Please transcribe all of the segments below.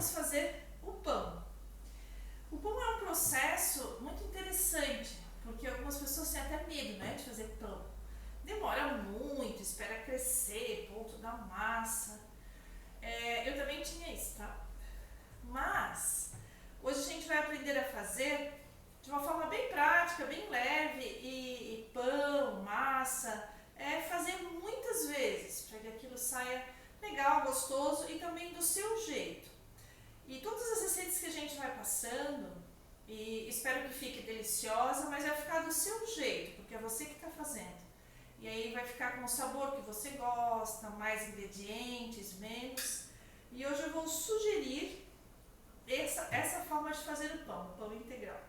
vamos fazer o pão. O pão é um processo muito interessante, porque algumas pessoas têm até medo, né, de fazer pão. Demora muito, espera crescer, ponto da massa. Eu também tinha isso, tá? Mas hoje a gente vai aprender a fazer de uma forma bem prática, bem leve, e pão, massa, fazer muitas vezes para que aquilo saia legal, gostoso e também do seu jeito. E todas as receitas que a gente vai passando, e espero que fique deliciosa, mas vai ficar do seu jeito, porque é você que está fazendo. E aí vai ficar com o sabor que você gosta, mais ingredientes, menos. E hoje eu vou sugerir essa forma de fazer o pão integral.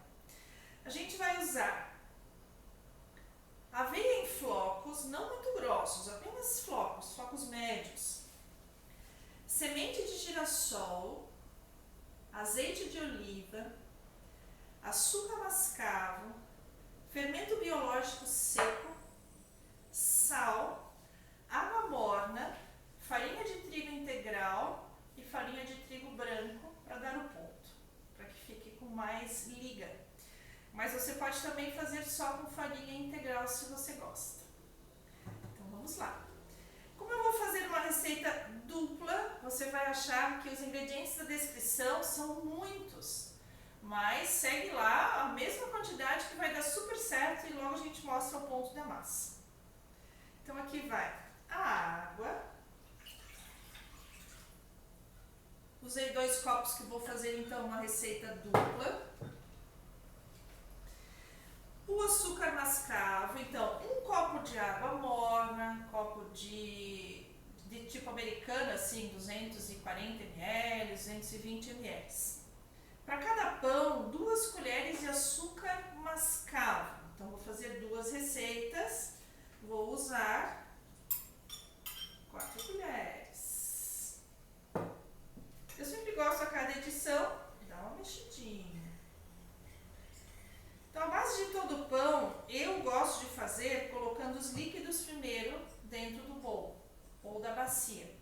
A gente vai usar aveia em flocos, não muito grossos, apenas flocos médios, semente de girassol, azeite de oliva, açúcar mascavo, fermento biológico seco, sal, água morna, farinha de trigo integral e farinha de trigo branco para dar o ponto, para que fique com mais liga. Mas você pode também fazer só com farinha integral se você gosta. Então vamos lá. Como eu vou fazer uma receita dupla, você vai achar que os ingredientes da descrição são muitos, mas segue lá a mesma quantidade que vai dar super certo e logo a gente mostra o ponto da massa. Então aqui vai a água. Usei 2 copos que vou fazer então uma receita dupla. O açúcar mascavo, então 1 copo de água morna, copo de tipo americano, assim, 240 ml, 220 ml. Para cada pão, 2 colheres de açúcar mascavo. Então vou fazer 2 receitas, vou usar 4 colheres. Eu sempre gosto a cada edição, dar uma mexidinha. Então, a base de todo o pão, eu gosto de fazer colocando os líquidos primeiro dentro do bowl ou da bacia.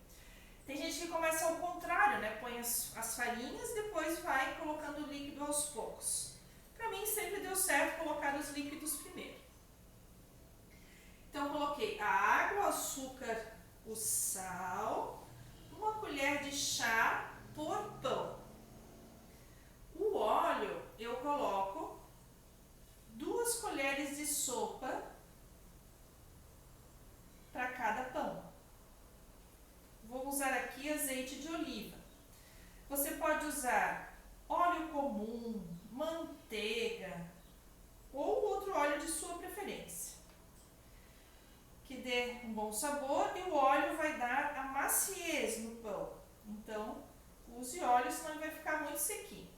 Tem gente que começa ao contrário, né? Põe as farinhas, depois vai colocando o líquido aos poucos. Para mim, sempre deu certo colocar os líquidos primeiro. Então, coloquei a água, o açúcar, o sal, 1 colher de chá por pão. O óleo eu coloco 2 colheres de sopa para cada pão. Vou usar aqui azeite de oliva. Você pode usar óleo comum, manteiga ou outro óleo de sua preferência, que dê um bom sabor, e o óleo vai dar a maciez no pão. Então, use óleo, senão ele vai ficar muito sequinho.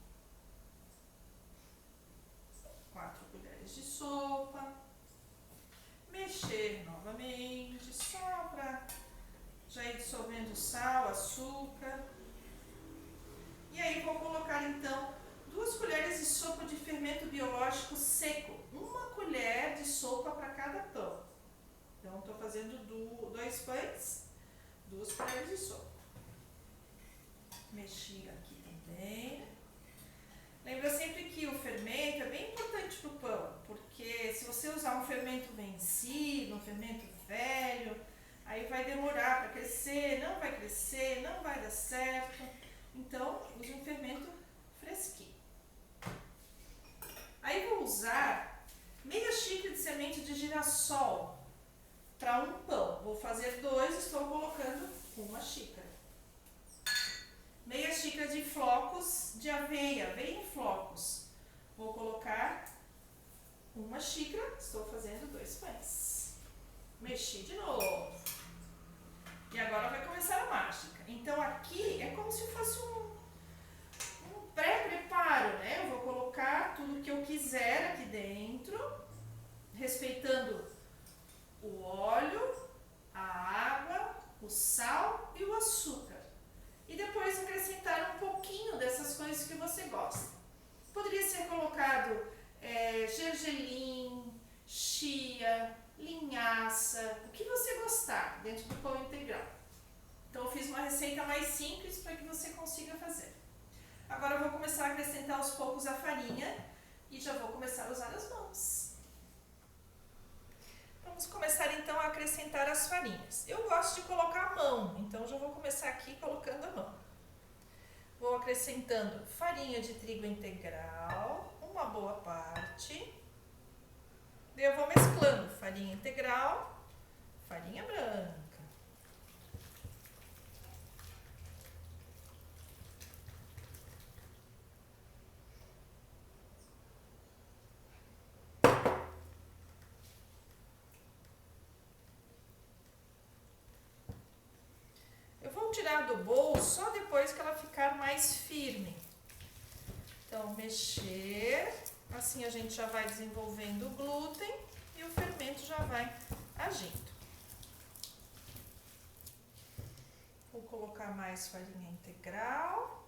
4 colheres de sopa, mexer novamente, só para já ir dissolvendo sal, açúcar. E aí vou colocar então 2 colheres de sopa de fermento biológico seco, 1 colher de sopa para cada pão. Então estou fazendo 2 pães, 2 colheres de sopa. Mexi aqui também. Lembra sempre que o fermento é bem importante para o pão, porque se você usar um fermento vencido, um fermento velho, aí vai demorar para crescer, não vai crescer, não vai dar certo. Então, use um fermento fresquinho. Aí vou usar meia xícara de semente de girassol para 1 pão. Vou fazer 2, estou colocando 1 xícara. Meia xícara de flocos de aveia em flocos. Vou colocar 1 xícara, estou fazendo 2 pães. Mexi de novo. E agora vai começar a mágica. Então aqui é como se fosse um pré-preparo, né? Eu vou colocar tudo que eu quiser aqui dentro, respeitando o óleo, a água, o sal e o açúcar. E depois acrescentar um pouquinho dessas coisas que você gosta. Poderia ser colocado gergelim, chia, linhaça, o que você gostar dentro do pão integral. Então eu fiz uma receita mais simples para que você consiga fazer. farinhas. Eu gosto de colocar a mão, então já vou começar aqui colocando a mão. Vou acrescentando farinha de trigo integral, uma boa parte. Daí eu vou mesclando farinha integral, farinha branca. Eu vou tirar do bowl só depois que ela ficar mais firme. Então, mexer, assim a gente já vai desenvolvendo o glúten e o fermento já vai agindo. Vou colocar mais farinha integral.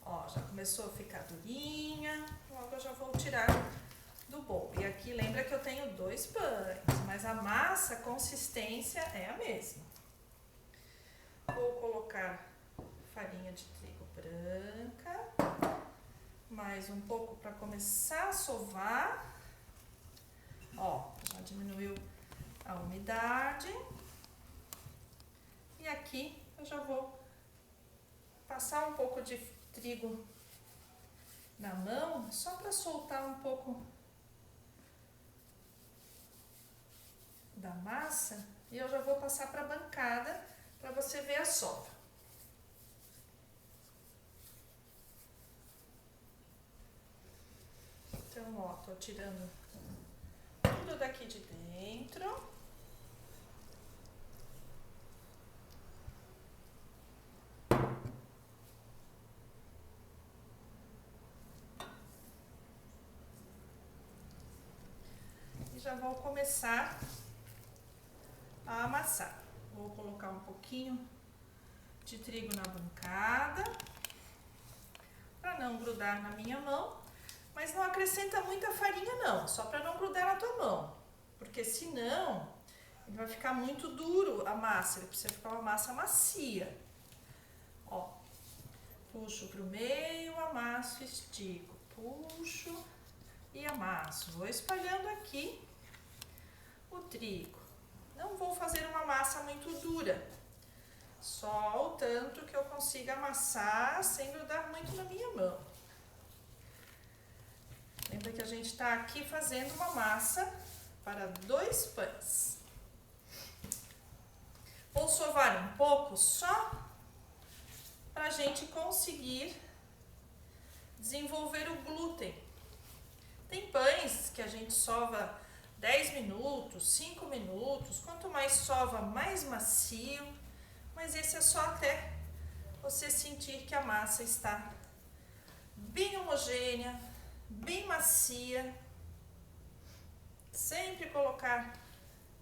Ó, já começou a ficar durinha, logo eu já vou tirar do bowl. E aqui lembra que eu tenho 2 pães, mas a massa, a consistência é a mesma. Vou colocar farinha de trigo branca, mais um pouco para começar a sovar. Ó, já diminuiu a umidade. E aqui eu já vou passar um pouco de trigo na mão, só para soltar um pouco da massa, e eu já vou passar para a bancada para você ver a sova. Então, ó, tô tirando tudo daqui de dentro. E já vou começar a amassar. Vou colocar um pouquinho de trigo na bancada, para não grudar na minha mão, mas não acrescenta muita farinha não, só para não grudar na tua mão, porque senão ele vai ficar muito duro a massa, ele precisa ficar uma massa macia. Ó, puxo pro meio, amasso, estico, puxo e amasso. Vou espalhando aqui o trigo. Não vou fazer uma massa muito dura, só o tanto que eu consiga amassar sem grudar muito na minha mão. Lembra que a gente está aqui fazendo uma massa para 2 pães. Vou sovar um pouco só para a gente conseguir desenvolver o glúten. Tem pães que a gente sova 10 minutos, 5 minutos, quanto mais sova, mais macio, mas esse é só até você sentir que a massa está bem homogênea, bem macia. Sempre colocar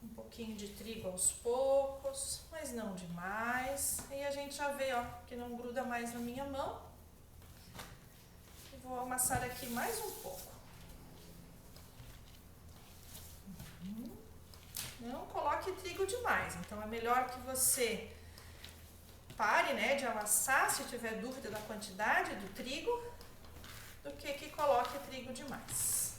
um pouquinho de trigo aos poucos, mas não demais. Aí a gente já vê, ó, que não gruda mais na minha mão. E vou amassar aqui mais um pouco. Não coloque trigo demais, então é melhor que você pare, né, de amassar se tiver dúvida da quantidade do trigo, do que coloque trigo demais.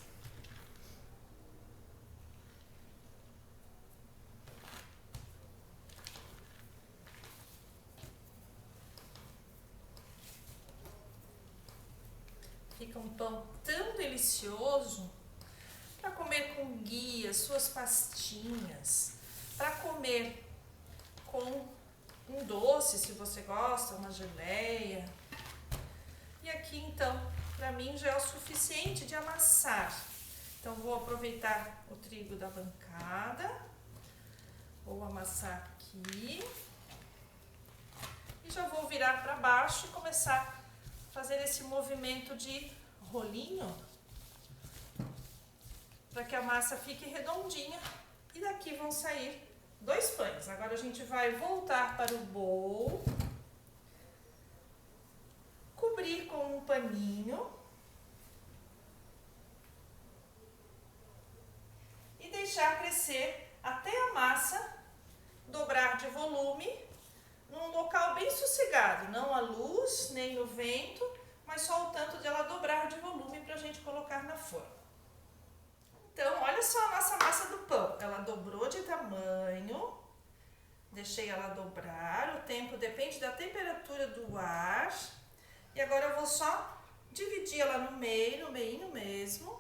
Fica um pão tão delicioso para comer com guia, suas pastinhas, para comer com um doce, se você gosta, uma geleia. E aqui, então, para mim já é o suficiente de amassar. Então, vou aproveitar o trigo da bancada, vou amassar aqui e já vou virar para baixo e começar a fazer esse movimento de rolinho para que a massa fique redondinha. E daqui vão sair 2 pães. Agora a gente vai voltar para o bowl, cobrir com um paninho e deixar crescer até a massa dobrar de volume num local bem sossegado, não à luz, nem no vento, mas só o tanto de ela dobrar de volume para a gente colocar na forma. Então, olha só a nossa massa do pão. Ela dobrou de tamanho, deixei ela dobrar, o tempo depende da temperatura do ar. E agora eu vou só dividir ela no meio mesmo,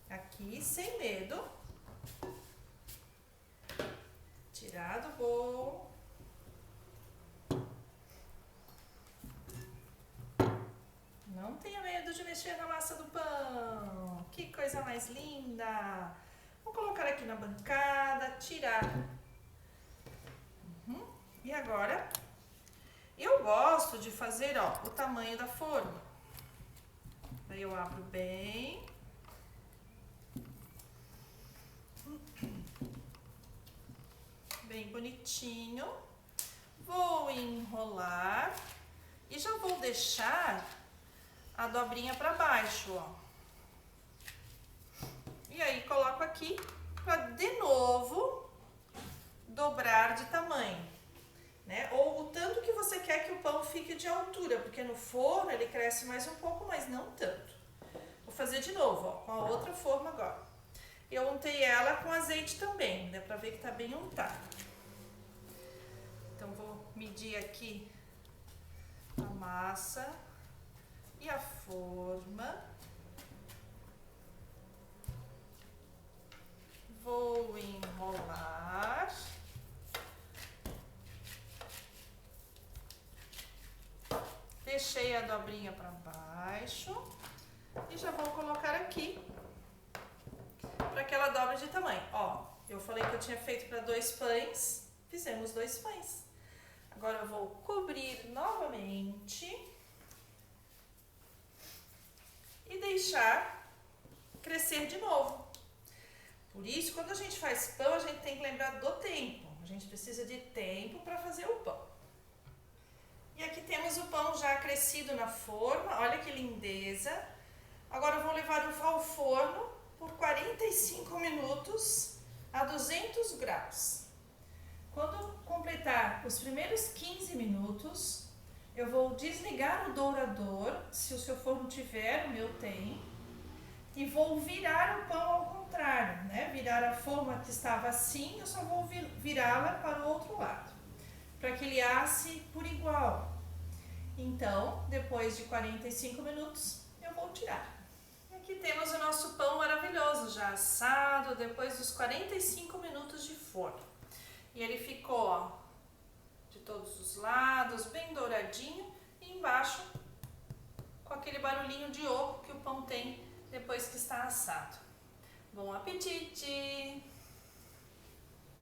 aqui, sem medo. Tirar do bolo. Não tenha medo de mexer na massa do pão. Que coisa mais linda. Vou colocar aqui na bancada, tirar. E agora, eu gosto de fazer, ó, o tamanho da forma. Aí eu abro bem. Bem bonitinho. Vou enrolar e já vou deixar a dobrinha para baixo, ó. E aí coloco aqui para de novo dobrar de tamanho, né? Ou o tanto que você quer que o pão fique de altura, porque no forno ele cresce mais um pouco, mas não tanto. Vou fazer de novo, ó, com a outra forma agora. Eu untei ela com azeite também, dá pra ver que tá bem untada. Então vou medir aqui a massa e a forma. Vou enrolar. Deixei a dobrinha para baixo e já vou colocar aqui para que ela dobre de tamanho. Ó, eu falei que eu tinha feito para 2 pães, fizemos 2 pães. Agora eu vou cobrir novamente e deixar crescer de novo. Por isso, quando a gente faz pão, a gente tem que lembrar do tempo. A gente precisa de tempo para fazer o pão. E aqui temos o pão já crescido na forma, olha que lindeza. Agora eu vou levar ao forno por 45 minutos a 200 graus. Quando completar os primeiros 15 minutos, eu vou desligar o dourador, se o seu forno tiver, o meu tem, e vou virar o pão ao contrário, né? Virar a forma que estava assim, eu só vou virá-la para o outro lado, para que ele asse por igual. Então, depois de 45 minutos, eu vou tirar. E aqui temos o nosso pão maravilhoso, já assado, depois dos 45 minutos de forno. E ele ficou, ó, de todos os lados, bem douradinho, e embaixo, com aquele barulhinho de oco que o pão tem depois que está assado. Bom apetite!